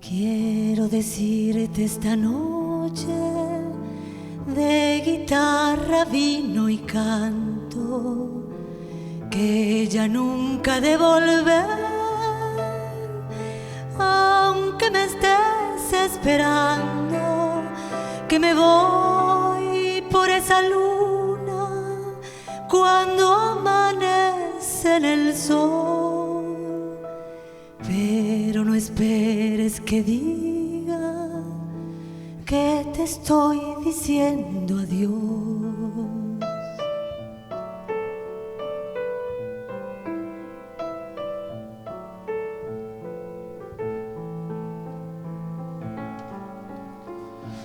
Quiero decirte esta noche, de guitarra, vino y canto, que ya nunca de volver, aunque me estés esperando, que me voy por esa luna cuando amanece en el sol. Pero no esperes que diga que te estoy diciendo adiós.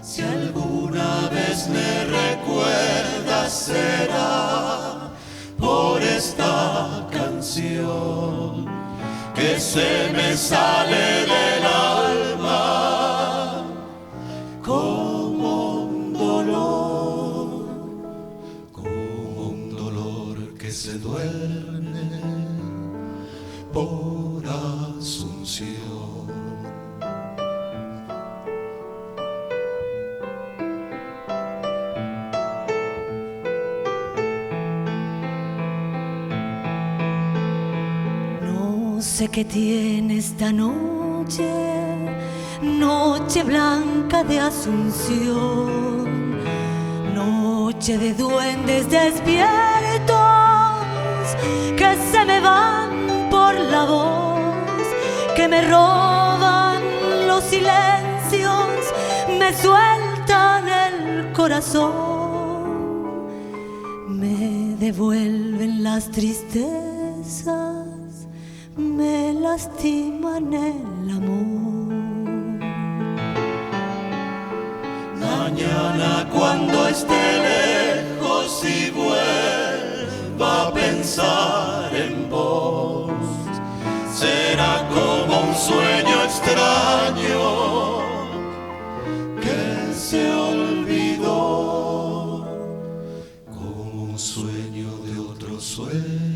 Si alguna vez me recuerdas será por esta canción que se me sale del alma como un dolor que se duerme por Asunción. No sé qué tiene esta noche, noche blanca de Asunción, noche de duendes despiertos que se me van por la voz, que me roban los silencios, me sueltan el corazón, me devuelven las tristezas, me lastiman el amor. Mañana cuando esté lejos y vuelva a pensar en vos, será como un sueño extraño que se olvidó, como un sueño de otro sueño.